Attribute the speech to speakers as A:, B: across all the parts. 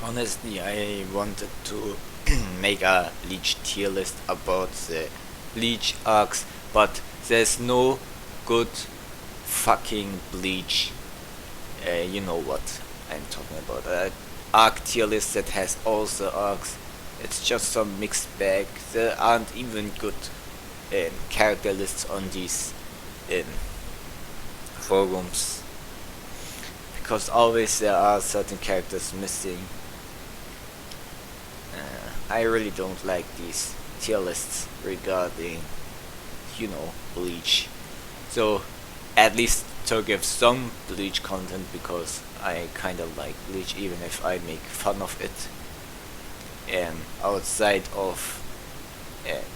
A: Honestly, I wanted to make a Bleach tier list about the Bleach arcs, but there's no good fucking Bleach. You know what I'm talking about. Arc tier list that has all the arcs. It's just some mixed bag. There aren't even good character lists on these um, forums, because always there are certain characters missing. I really don't like these tier lists regarding, Bleach. So, at least to give some Bleach content, because I kinda like Bleach, even if I make fun of it. Outside of,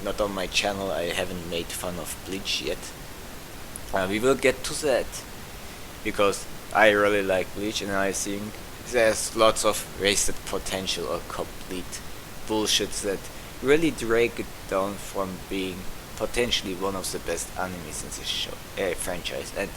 A: not on my channel, I haven't made fun of Bleach yet. We will get to that, because I really like Bleach, and I think there's lots of wasted potential or complete bullshit that really drag it down from being potentially one of the best animes in this franchise. And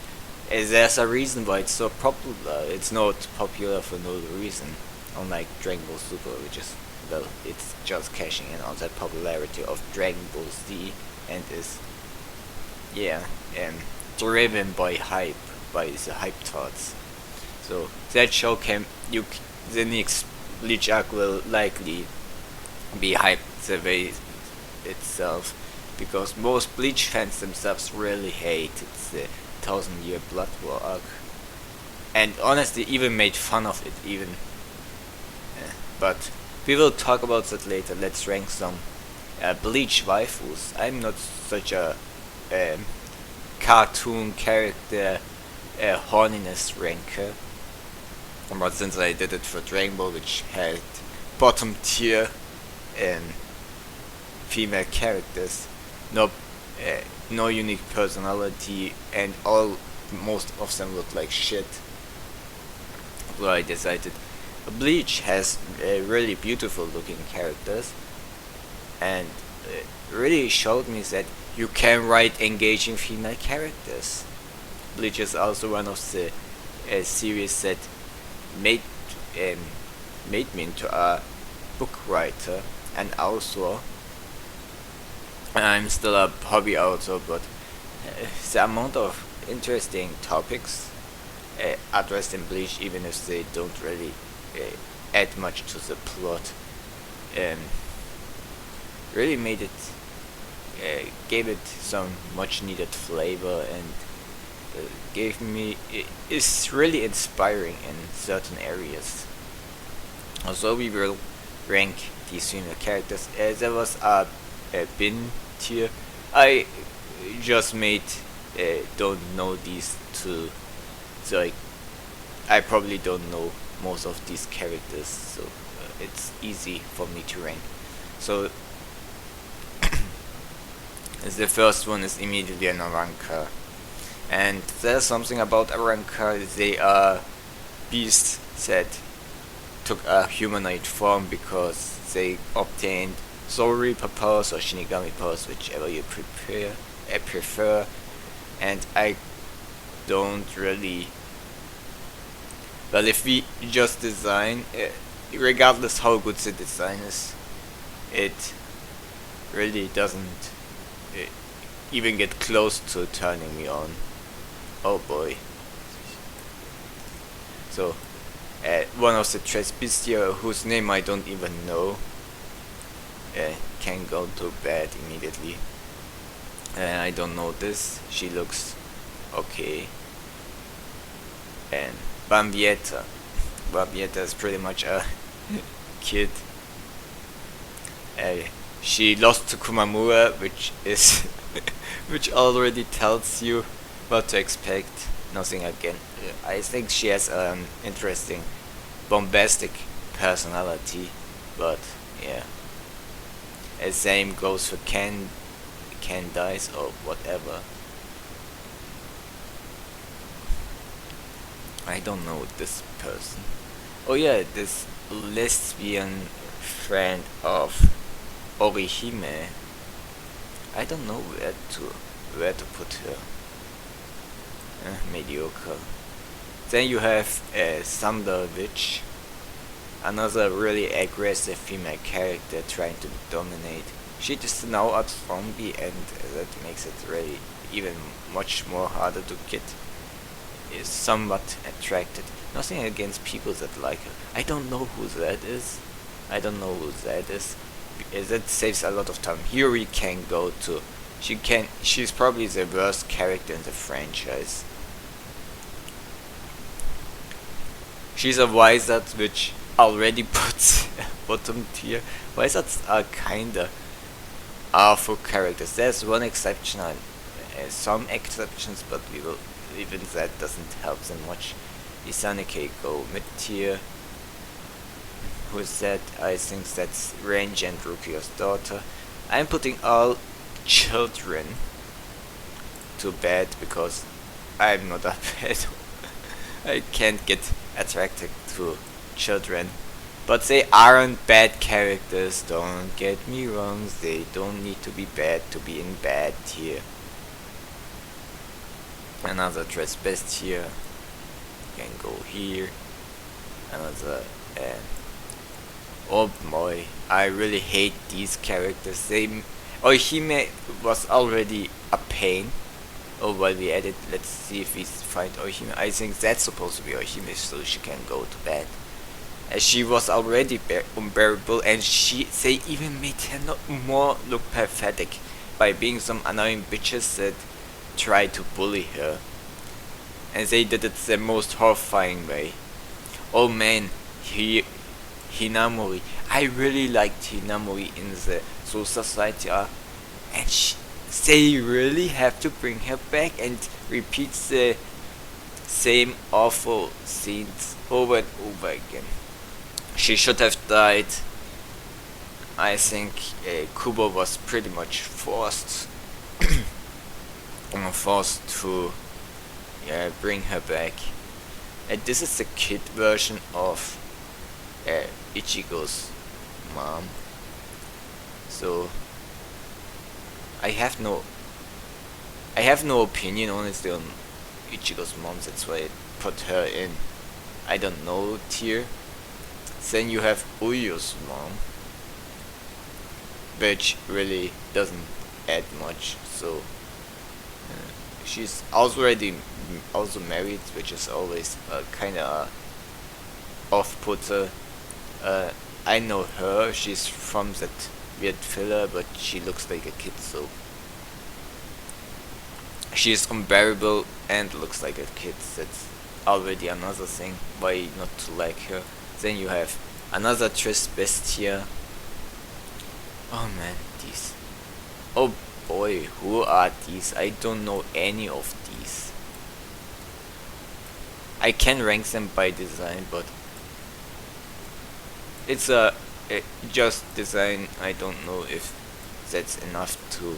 A: there's a reason why it's so popular. It's not popular for no reason, unlike Dragon Ball Super, which is, well, it's just cashing in on the popularity of Dragon Ball Z, and is, driven by hype, by the hype thoughts. So that show the next Bleach arc will likely be hyped the way itself, because most Bleach fans themselves really hate the 1000-year Blood War arc, and honestly even made fun of it even. But we will talk about that later. Let's rank some Bleach waifus. I'm not such a cartoon character horniness ranker, but since I did it for Dragon Ball, which had bottom tier female characters, no unique personality, and most of them look like shit, so I decided Bleach has really beautiful looking characters, and really showed me that you can write engaging female characters. Bleach is also one of the series that made me into a book writer and author. I'm still a hobby author, but the amount of interesting topics addressed in Bleach, even if they don't really add much to the plot, really made it, gave it some much needed flavor, and is really inspiring in certain areas. Also, we will rank these female characters. There was a bin tier. I just don't know these two, so I probably don't know most of these characters, so it's easy for me to rank. So the first one is immediately an Aranka, and there's something about Aranka. They are beasts that took a humanoid form because they obtained Soul Reaper powers or Shinigami powers, whichever you prefer, and I don't really. Well, if we just design, regardless how good the design is, it really doesn't even get close to turning me on. Oh boy. So, one of the Trespistia, whose name I don't even know, can go to bed immediately. I don't know this. She looks okay. And Bambietta. Bambietta is pretty much a kid. She lost to Kumamura, which already tells you what to expect. Nothing again. I think she has an interesting, bombastic personality, but yeah. The same goes for Candice or whatever. I don't know this person. Oh yeah, this lesbian friend of Orihime. I don't know where to put her. Mediocre. Then you have Thunder Witch. another really aggressive female character trying to dominate. She is now a zombie, and that makes it really even much more harder to get somewhat attracted. Nothing against people that like her. I don't know who that is. That saves a lot of time. Here we can go to. She's probably the worst character in the franchise. She's a wizard, which already puts bottom tier. Wizards are kinda awful characters. There's one exception, some exceptions, but even that doesn't help them much. Isane go mid tier. Who is that? I think that's Range and Rukia's daughter. I'm putting all children to bed because I'm not a pedo. I can't get attracted to children. But they aren't bad characters, don't get me wrong. They don't need to be bad to be in bad tier. Another dress best tier. Can go here. Another oh boy, I really hate these characters. Orihime was already a pain. Oh, while we edit, let's see if we find Orihime. I think that's supposed to be Orihime, so she can go to bed. As she was already unbearable, and they even made her more look pathetic by being some annoying bitches that tried to bully her. And they did it the most horrifying way. Oh man, Hinamori. I really liked Hinamori in the Soul Society arc, and they really have to bring her back and repeat the same awful scenes over and over again. She should have died. I think Kubo was pretty much forced to bring her back. And this is the kid version of Ichigo's mom. So I have no opinion honestly on Ichigo's mom. That's why I put her in I don't know tier. Then you have Uyu's mom, which really doesn't add much. So she's also married, which is always kind of off-putter. I know her. She's from that weird filler, but she looks like a kid, so she's unbearable and looks like a kid. That's already another thing why not to like her. Then you have another Triss Bestia. Oh man, these. Oh boy, who are these? I don't know any of these. I can rank them by design, but it's just design. I don't know if that's enough to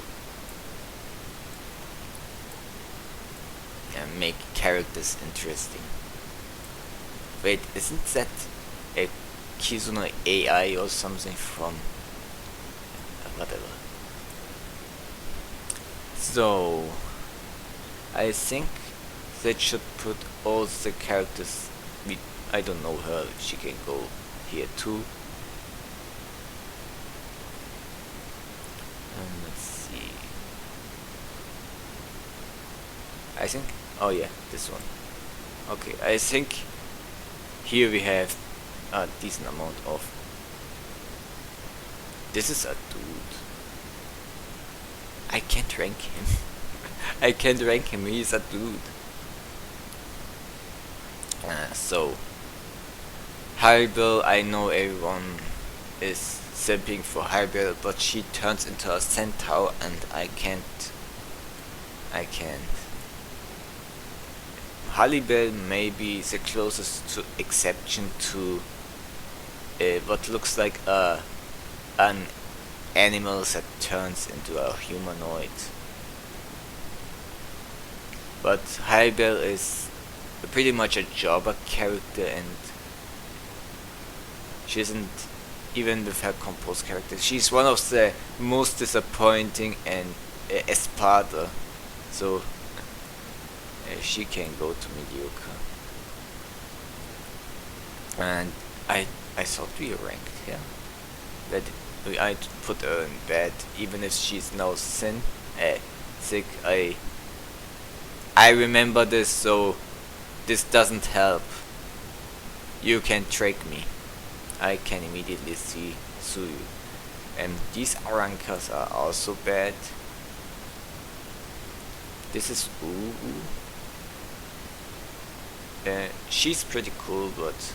A: make characters interesting. Wait, isn't that a Kizuno AI or something from whatever? So I think that should put all the characters. I don't know her. She can go here too. Let's see. I think. Oh yeah, this one. Okay, I think here we have a decent amount of. This is a dude. I can't rank him. I can't rank him. He's a dude. So Harribel, I know everyone is simping for Harribel, but she turns into a centaur, and I can't. Harribel may be the closest to exception to what looks like an animal that turns into a humanoid. But Harribel is pretty much a jobber character, and she isn't, even with her composed character, she's one of the most disappointing and Espada. So she can go to Mediocre. And I thought we ranked here. That I put her in bed, even if she's now sick. I remember this, so this doesn't help. You can trick me. I can immediately see Suì. And these Arankas are also bad. This is Ururu. She's pretty cool, but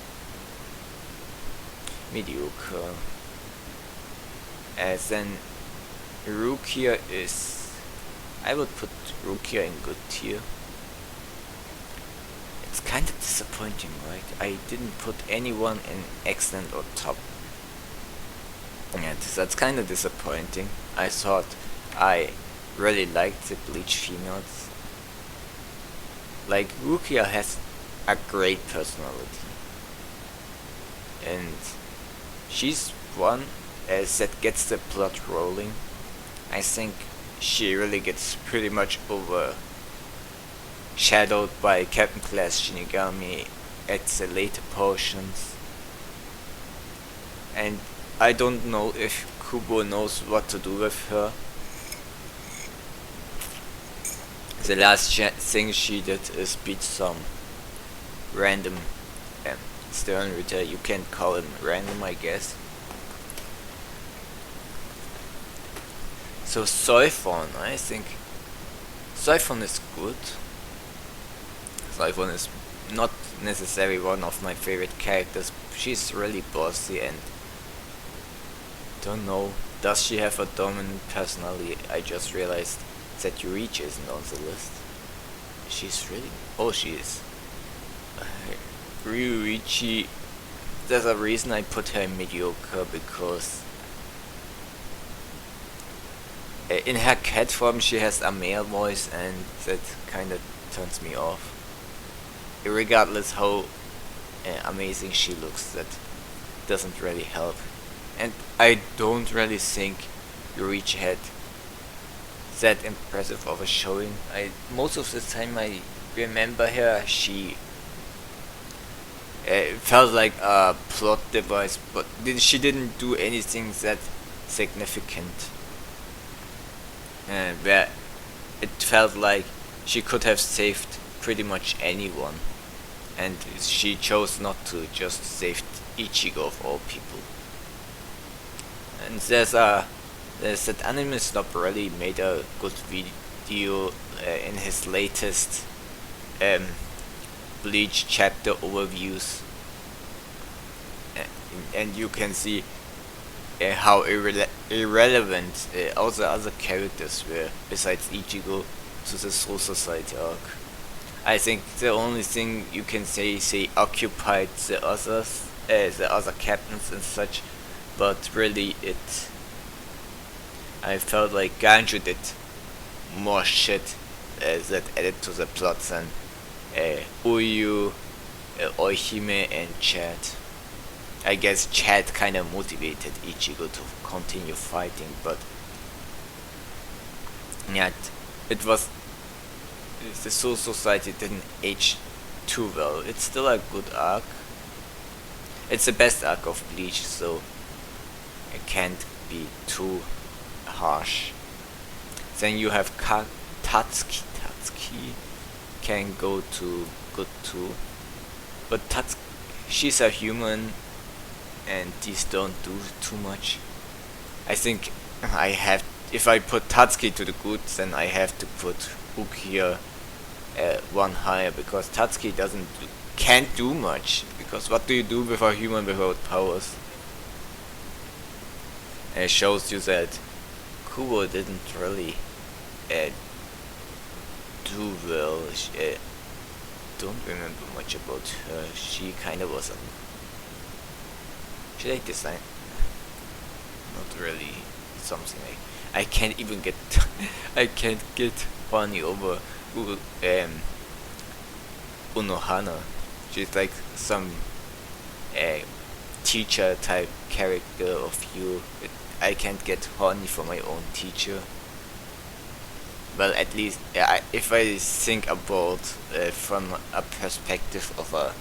A: mediocre. As then Rukia is... I would put Rukia in good tier. It's kind of disappointing, right? I didn't put anyone in excellent or top. Yeah, that's kind of disappointing. I thought I really liked the Bleach females. Like, Rukia has a great personality. And she's one that gets the plot rolling. I think she really gets pretty much overshadowed by Captain Class Shinigami at the later portions. And I don't know if Kubo knows what to do with her. The last thing she did is beat some random Stern Ritter. You can't call him random, I guess. So Soifon, I think Soifon is good. Soifon is not necessarily one of my favorite characters. She's really bossy and don't know, does she have a dominant personality? I just realized that Yoruichi isn't on the list. She's really... oh, she is. Yoruichi, there's a reason I put her in mediocre, because in her cat form she has a male voice, and that kinda turns me off. Regardless how amazing she looks, that doesn't really help. And I don't really think Yoruichi had that impressive of a showing. Most of the time I remember her, she felt like a plot device, but she didn't do anything that significant. Where it felt like she could have saved pretty much anyone, and she chose not to, just saved Ichigo of all people. And there's that anime snob really made a good video in his latest Bleach chapter overviews, and you can see how irrelevant all the other characters were besides Ichigo to the Soul Society arc. I think the only thing you can say occupied the others, the other captains and such, but really I felt like Ganju did more shit that added to the plot than Uyu, Orihime and Chad. I guess Chad kinda motivated Ichigo to continue fighting, but yeah, it was... the Soul Society didn't age too well. It's still a good arc. It's the best arc of Bleach, so it can't be too harsh. Then you have Tatsuki. Tatsuki can go to good too, but she's a human, and these don't do too much. I think if I put Tatsuki to the good, then I have to put Rukia one higher, because Tatsuki can't do much, because what do you do with a human without powers? And it shows you that Kubo didn't really do well. Don't remember much about her. She kinda was a... should I design? Not really something I can't even get I can't get funny over Unohana. She's like some teacher type character of you. I can't get horny for my own teacher. Well, at least if I think about from a perspective of a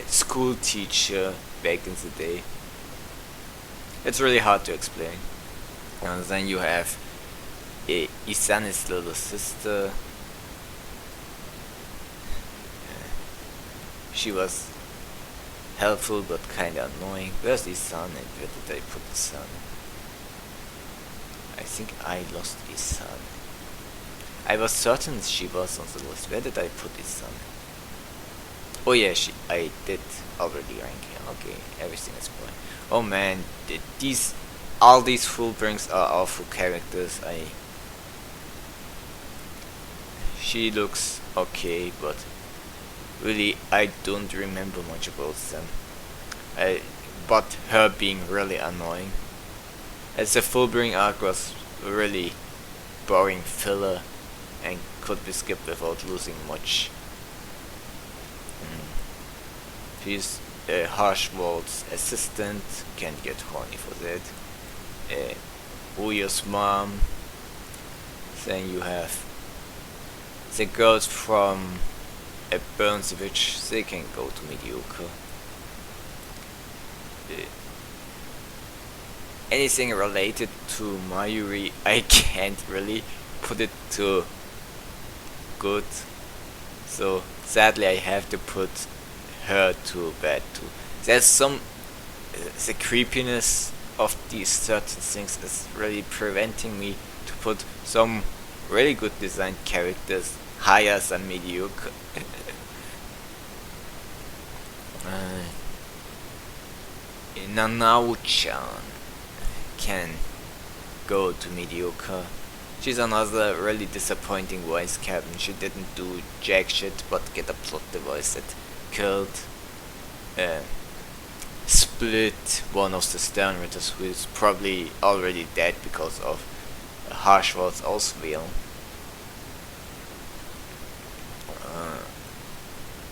A: school teacher back in the day. It's really hard to explain. And then you have Isane's little sister. She was helpful but kinda annoying. Where's Isane and where did I put Isane? I think I lost Isane. I was certain she was on the list. Where did I put Isane? Oh yeah, I did already rank her. Okay, everything is fine. Oh man, all these full brings are awful characters. She looks okay, but really I don't remember much about them. But her being really annoying. As the Fullbring arc was really boring filler and could be skipped without losing much. She's Harshwald's assistant, can't get horny for that. Uyo's mom. Then you have the girls from Burns Witch, they can go to Mediocre. Anything related to Mayuri, I can't really put it to good. So sadly I have to put her to bad too. There's some the creepiness of these certain things is really preventing me to put some really good designed characters higher than Mediocre. Nanao-chan can go to Mediocre. She's another really disappointing voice captain. She didn't do jack shit but get a plot device that killed Split, one of the Sternritters, who is probably already dead because of Harshwald's Auswählung.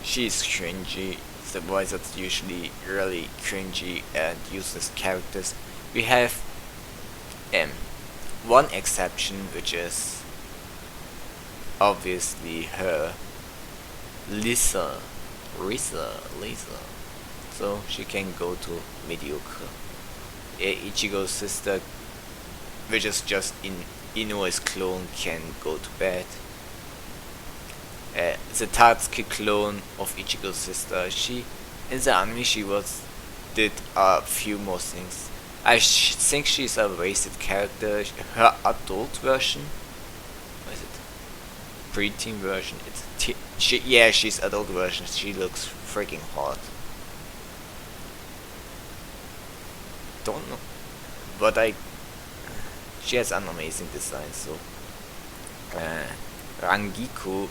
A: She's cringy. The voice that's usually really cringy and useless characters. We have one exception, which is obviously her Lisa. So she can go to Mediocre. Ichigo's sister, which is just Inoue's clone, can go to bed. The Tatsuki clone of Ichigo's sister, in the anime did a few more things. I think she's a wasted character. Her adult version, what is it? Preteen version. She's adult version. She looks freaking hot. Don't know, but she has an amazing design. So Rangiku,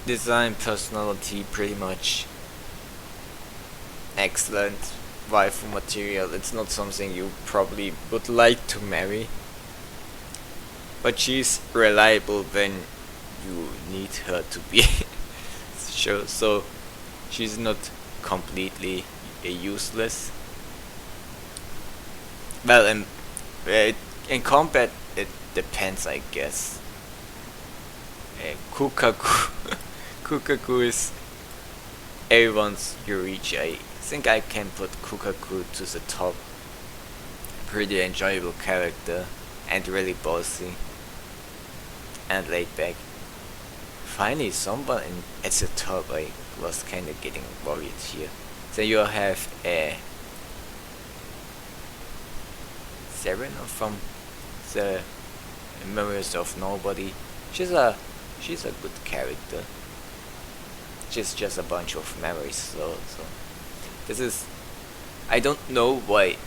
A: design, personality, pretty much excellent. Waifu material. It's not something you probably would like to marry, but she's reliable when you need her to be. Sure, so she's not completely useless. Well, in combat it depends, I guess. Kūkaku is everyone's Yoruichi. I think I can put Kūkaku to the top. Pretty enjoyable character and really bossy and laid back. Finally someone at the top. I was kinda getting worried here. Then you have Serena from the Memories of Nobody. She's a good character. She's just a bunch of memories. So this is, I don't know why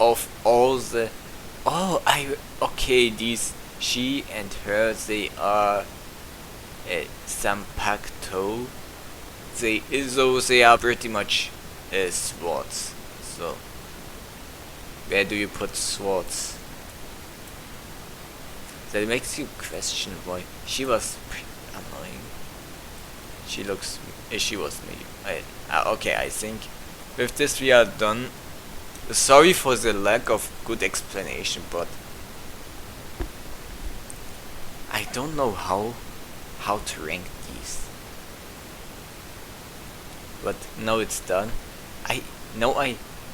A: of all the these she and her, they are Sampacto. They are pretty much swords. So where do you put swords? That makes you question why she was pretty annoying. She was maybe. Okay, I think with this we are done. Sorry for the lack of good explanation, but I don't know how to rank these. but now it's done. I know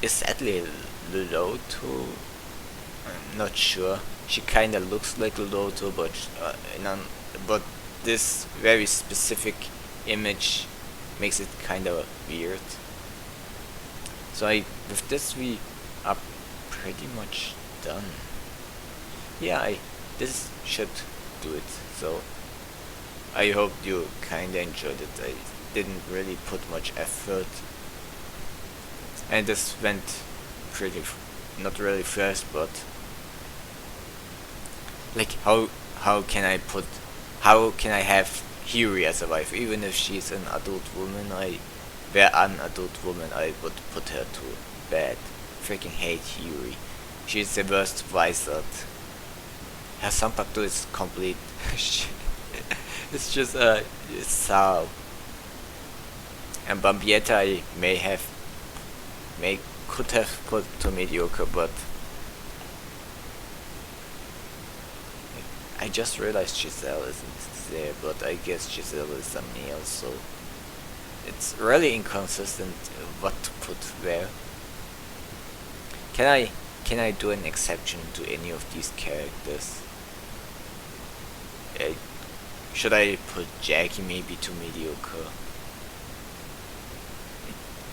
A: is that Liltotto? I'm not sure. She kinda looks like Liltotto, but this very specific image makes it kinda weird. So with this we are pretty much done. Yeah, this should do it. So I hope you kinda enjoyed it. I didn't really put much effort, and this went not really fast, but like how can I have Hiri as a wife, even if she's an adult woman? An adult woman, I would put her to bed. Freaking hate Hiri. She's the worst wizard. Her Sanpaku is complete. It's just it's sour. And Bambietta I could have put to mediocre, but I just realized Giselle isn't there, but I guess Giselle is a male, so it's really inconsistent what to put where. Can I do an exception to any of these characters? Should I put Jackie maybe to mediocre?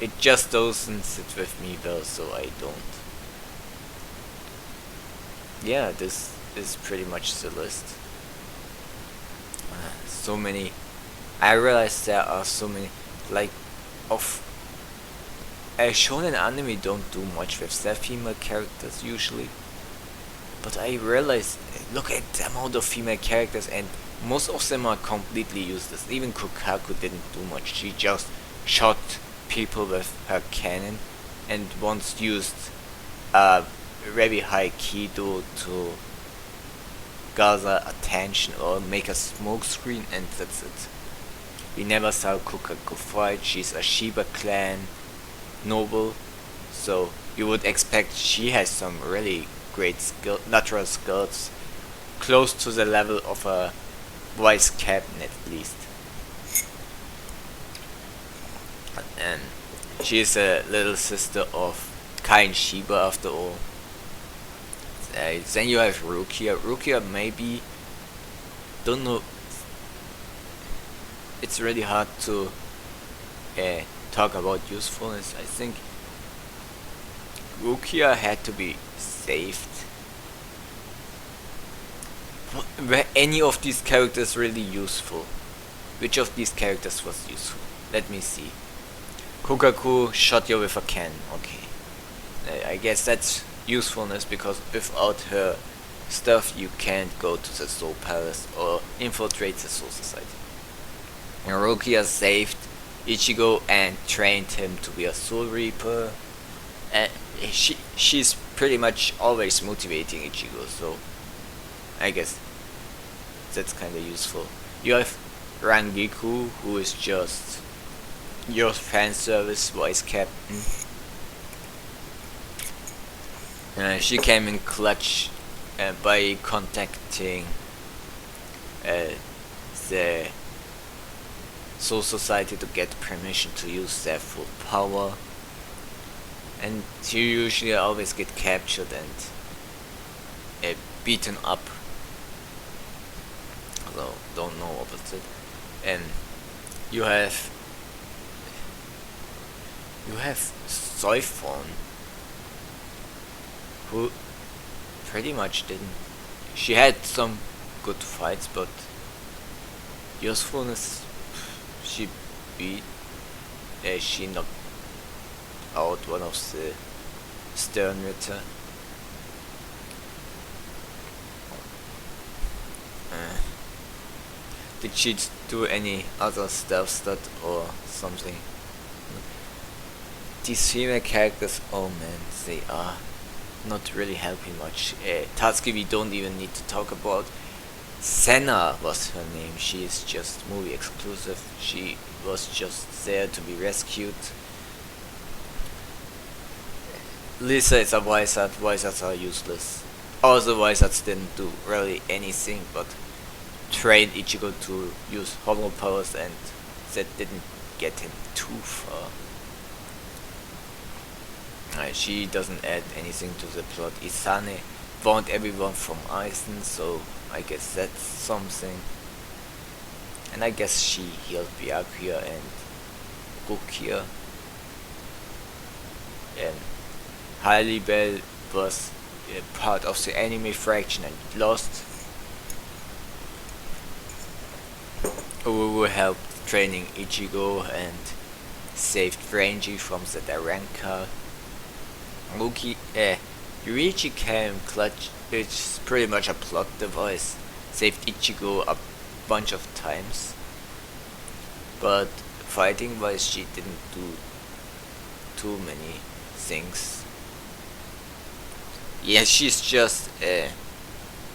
A: It just doesn't sit with me well, so I don't. Yeah, this is pretty much the list. So many. I realize there are so many, like, of shonen anime don't do much with their female characters usually, but I realize, look at the amount of female characters, and most of them are completely useless. Even Kūkaku didn't do much. She just shot people with her cannon, and once used a very high kido to gather attention or make a smoke screen, and that's it. We never saw Kūkaku fight. She's a Shiba clan noble, so you would expect she has some really great natural skills, close to the level of a vice captain at least. And she is a little sister of Karin Shiba after all. Then you have Rukia. Rukia maybe, don't know. It's really hard to talk about usefulness. I think Rukia had to be saved. Were any of these characters really useful? Which of these characters was useful? Let me see. Kūkaku shot you with a cannon. Okay. I guess that's usefulness, because without her stuff you can't go to the Soul Palace or infiltrate the Soul Society. And Rukia saved Ichigo and trained him to be a Soul Reaper. And she's pretty much always motivating Ichigo, so I guess that's kinda useful. You have Rangiku, who is just your fan service vice captain. She came in clutch by contacting the Soul Society to get permission to use their full power, and you usually always get captured and beaten up, although don't know about it. And you have Soifon, who pretty much didn't. She had some good fights, but usefulness, she knocked out one of the Sternritter. Did she do any other stealth stat or something? These female characters, oh man, they are not really helping much. Tatsuki we don't even need to talk about. Senna was her name. She is just movie exclusive. She was just there to be rescued. Lisa is a wizard. Wizards are useless. All the wizards didn't do really anything but train Ichigo to use hollow powers, and that didn't get him too far. She doesn't add anything to the plot. Isane warned everyone from Aizen, so I guess that's something. And I guess she healed Byakuya and Rukia. And Harribel was part of the anime fraction and lost. Ururu helped training Ichigo and saved Rangi from the Daranka. Yoruichi came clutch, which is pretty much a plot device, saved Ichigo a bunch of times, but fighting wise she didn't do too many things. Yeah, she's just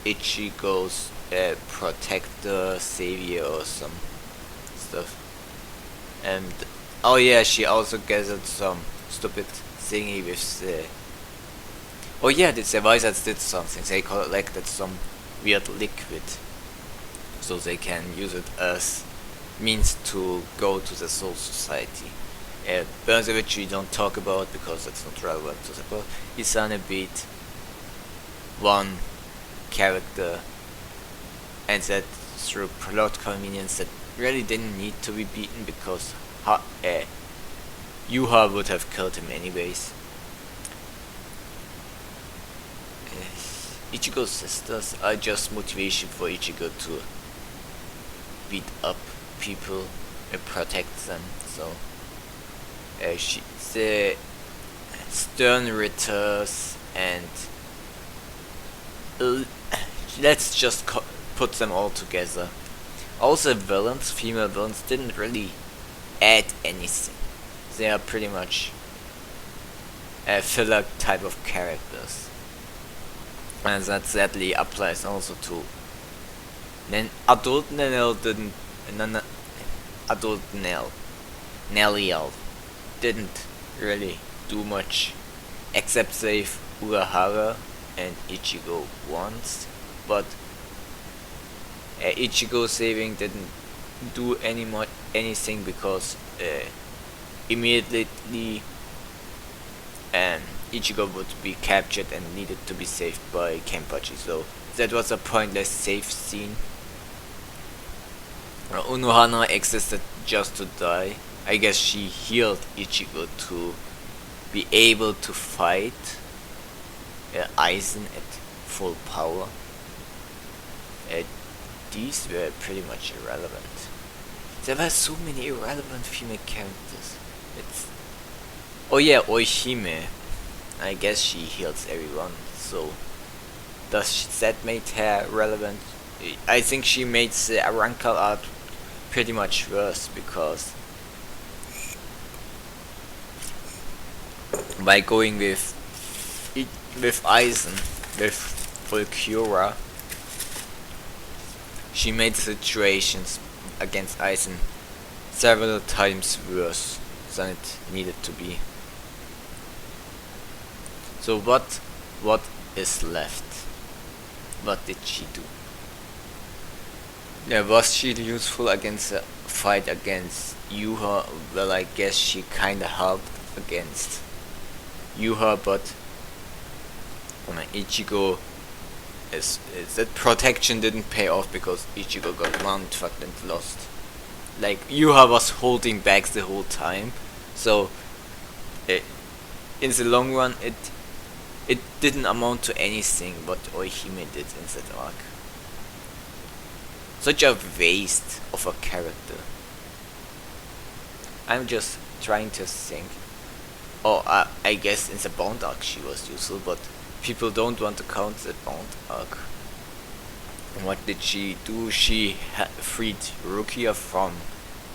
A: Ichigo's protector, savior or some stuff. And oh yeah, she also gathered some stupid thingy with the... Oh yeah, the Wizards did something. They collected some weird liquid, so they can use it as means to go to the Soul Society. Burns of which we don't talk about because it's not relevant to the plot. Isane beat one character, and that through plot convenience that really didn't need to be beaten because Yuha would have killed him anyways. Ichigo's sisters are just motivation for Ichigo to beat up people and protect them. So the stern ritters and let's just put them all together. Also villains, female villains, didn't really add anything. They are pretty much filler type of characters. And that sadly applies also to adult Nanao Neliel didn't really do much except save Urahara and Ichigo once, but Ichigo saving didn't do anything because immediately Ichigo would be captured and needed to be saved by Kenpachi, so that was a pointless save scene. Unohana existed just to die. I guess she healed Ichigo to be able to fight Aizen at full power. These were pretty much irrelevant. There were so many irrelevant female characters. Oh yeah, Orihime. I guess she heals everyone, so does that make her relevant? I think she made the Arankal art pretty much worse because by going with Aizen, with Volcura, she made situations against Aizen several times worse than it needed to be. So what is left? What did she do? Yeah, was she useful against the fight against Yuha? Well, I guess she kinda helped against Yuha, but Ichigo is that protection didn't pay off because Ichigo got round-fucked and lost. Like, Yuha was holding back the whole time, so in the long run it didn't amount to anything what Orihime did in that arc. Such a waste of a character. I'm just trying to think. Oh, I guess in the Bond arc she was useful, but people don't want to count the Bond arc. And what did she do? She freed Rukia from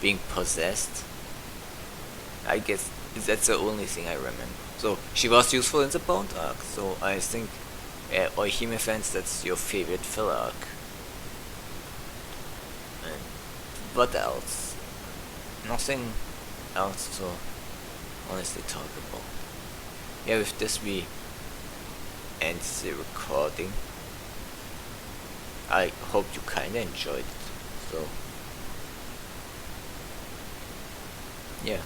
A: being possessed. I guess that's the only thing I remember. So she was useful in the Bond arc. So I think Orihime fans, that's your favorite filler arc. And what else? Nothing else to honestly talk about. Yeah, with this we end the recording. I hope you kinda enjoyed it. So yeah.